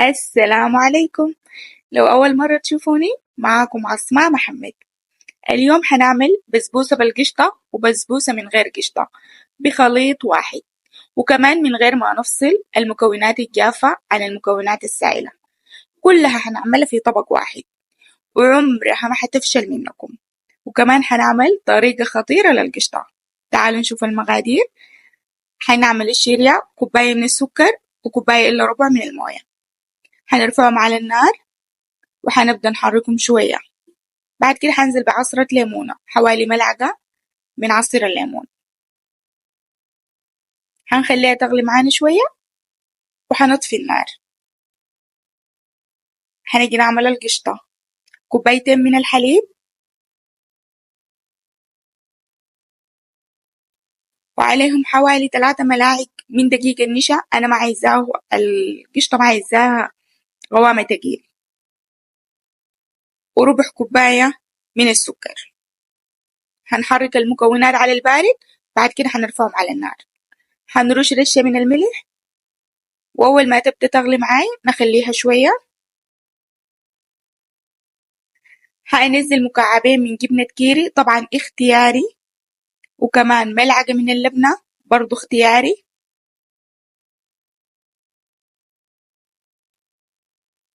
السلام عليكم. لو أول مرة تشوفوني معاكم عصماء محمد. اليوم حنعمل بسبوسة بالقشطة وبسبوسة من غير قشطة بخليط واحد، وكمان من غير ما نفصل المكونات الجافة عن المكونات السائلة. كلها حنعملها في طبق واحد وعمرها ما حتفشل منكم. وكمان حنعمل طريقة خطيرة للقشطة. تعالوا نشوف المقادير. حنعمل الشيريا كوباية من السكر وكوباية إلا ربع من الموية. حنرفعهم على النار وحنبدأ نحركهم شوية. بعد كده حنزل بعصرة ليمونة، حوالي ملعقة من عصير الليمون. حنخليها تغلي معانا شوية وحنطفي النار. حنيجي نعمل القشطة، كوبايتين من الحليب وعليهم حوالي 3 ملاعق من دقيق النشا. أنا ما عايزاه القشطة ما عايزاها قوامة تقيل، وربع كوباية من السكر. هنحرك المكونات على البارد، بعد كده حنرفعهم على النار. حنرش رشة من الملح، وأول ما تبدأ تغلي معاي نخليها شوية. هنزل مكعبين من جبنة كيري طبعا اختياري، وكمان ملعقة من اللبنة برضو اختياري،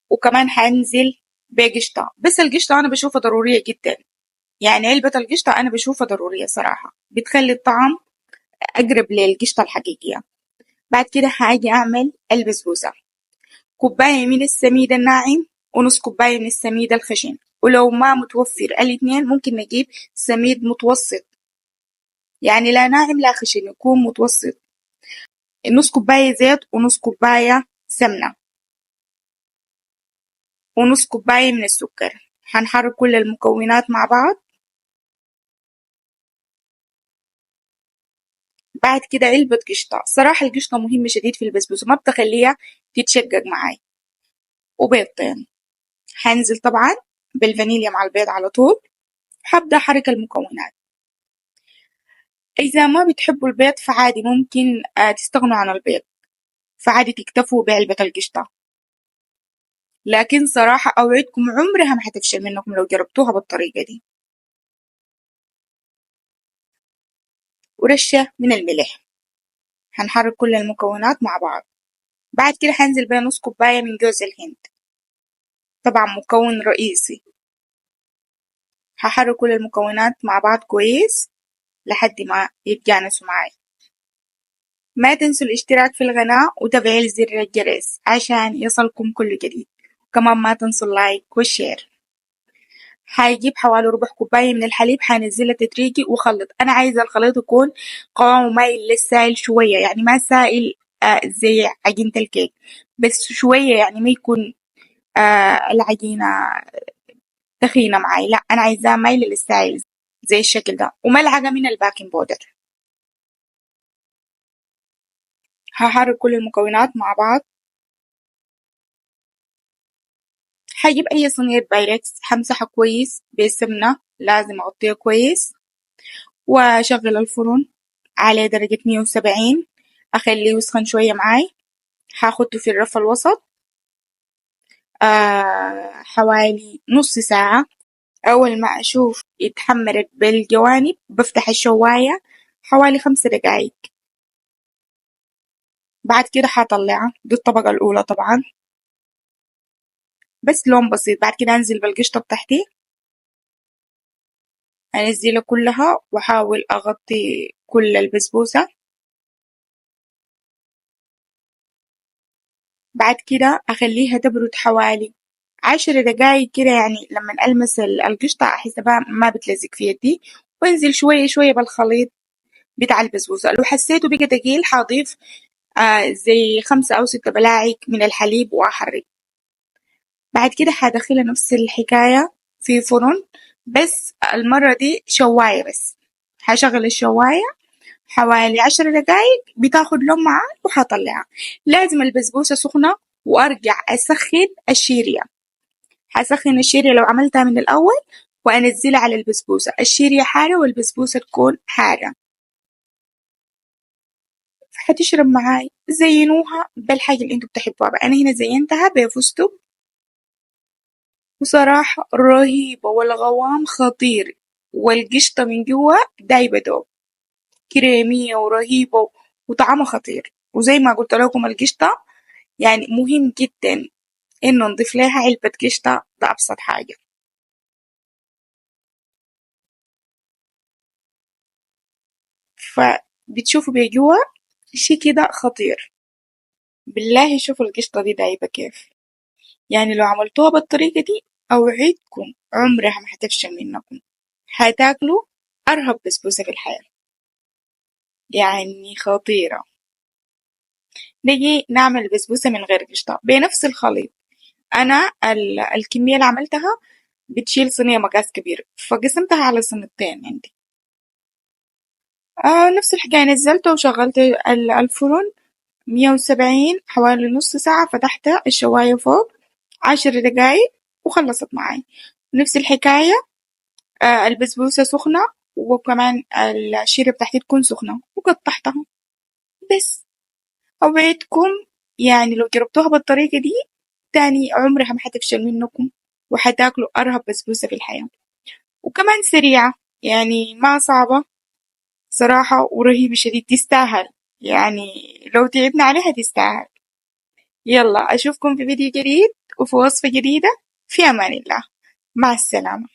وكمان هنزل بقشطة. بس القشطة أنا بشوفها ضرورية جدا، يعني علبة القشطة أنا بشوفها ضرورية صراحة، بتخلي الطعم أقرب للقشطة الحقيقية. بعد كده هاجي أعمل البسبوسة، كوباية من السميد الناعم ونص كوباية من السميد الخشن، ولو ما متوفر الاتنين ممكن نجيب سميد متوسط، يعني لا ناعم لا خشن، يكون متوسط. نص كوباية زيت ونص كوباية سمنة ونص كوباية من السكر. هنحرك كل المكونات مع بعض. بعد كده علبة قشطة، صراحة القشطة مهمة شديد في البسبوسة، ما بتخليها تتشقق معاي. وبيضتين، هنزل طبعا بالفانيليا مع البيض على طول. هبدأ أحرك المكونات. إذا ما بتحبوا البيض فعادي ممكن تستغنوا عن البيض، فعادي تكتفوا بعلبة القشطة. لكن صراحة أوعدكم عمرها ما حتفشل منكم لو جربتوها بالطريقة دي. ورشة من الملح. هنحرك كل المكونات مع بعض. بعد كده هنزل بها نص كوباية من جوز الهند، طبعا مكون رئيسي. هحرك كل المكونات مع بعض كويس لحد ما يتجانسوا معاي. ما تنسوا الاشتراك في القناة وتفعيل زر الجرس عشان يصلكم كل جديد، وكمان ما تنسوا اللايك والشير. هجيب حوالي ربع كوباية من الحليب، هنزلها تدريجي وخلط. أنا عايزة الخليط يكون قوامه مايل للسائل شوية، يعني ما سائل زي عجينة الكيك، بس شوية يعني ما يكون العجينة تخينة معاي، لا أنا عايزاه مايل للسائل زي الشكل ده. وملعقة من الباكنج باودر. هحرك كل المكونات مع بعض. هجيب أي صينية بايركس، همسحها كويس بالسمنة، لازم أغطيها كويس، وأشغل الفرن على درجة 170، أخليه يسخن شوية معاي. هاخده في الرف الوسط حوالي نص ساعة. أول ما أشوف اتحمرت بالجوانب بفتح الشواية حوالي 5 دقايق. بعد كده هطلعها، دي الطبقة الأولى طبعا، بس لون بسيط. بعد كده أنزل بالقشطة بتاعتي، أنزلها كلها وأحاول أغطي كل البسبوسة. بعد كده أخليها تبرد حوالي 10 دقايق كده، يعني لما ألمس القشطة أحس ما بتلزق في يدي، وأنزل شوية شوية بالخليط بتاع البسبوسة. لو حسيته بقى تقيل هضيف زي 5 أو 6 ملاعق من الحليب وأحرك. بعد كده هدخلها نفس الحكاية في فرن، بس المرة دي شواية بس. هشغل الشواية حوالي 10 دقايق، بتاخد لون معاه وهطلعها. لازم البسبوسة سخنة، وأرجع أسخن الشيريا. هسخن الشيريا لو عملتها من الأول وأنزلها على البسبوسة. الشيريا حارة والبسبوسة تكون حارة. حتشرب معاي. زينوها بالحاجة اللي انتوا بتحبوها بقى. أنا هنا زينتها بفستق، وصراحة رهيبة والقوام خطير، والقشطة من جوا دايبة دوب، كريمية ورهيبة وطعمها خطير. وزي ما قلت لكم القشطة يعني مهم جدا إنه نضيف لها علبة قشطة، ده أبسط حاجة. فبتشوفوا بجوا شي كده خطير. بالله شوفوا القشطة دي دايبة كيف. يعني لو عملتوها بالطريقة دي أوعدكم عمرها ما حتفشل منكم، حتاكلوا أرهب بسبوسة في الحياة، يعني خطيرة. نيجي نعمل بسبوسة من غير قشطة بنفس الخليط. أنا الكمية اللي عملتها بتشيل صينية مقاس كبير، فقسمتها على صينيتين عندي. نفس الحكاية، نزلته وشغلت الفرن 170 حوالي نص ساعة، فتحت الشواية فوق 10 دقايق وخلصت معي. نفس الحكاية، البسبوسة سخنة، وكمان الشيرة بتاعتي تكون سخنة وقطعتها بس. أوعدكم يعني لو جربتوها بالطريقة دي تاني عمرها ما حتفشل منكم، وحتاكلوا أرهب بسبوسة في الحياة. وكمان سريعة، يعني ما صعبة صراحة، ورهيبة شديد، تستاهل. يعني لو تعبنا عليها تستاهل. يلا أشوفكم في فيديو جديد وفي وصفة جديدة. في أمان الله. مع السلامة.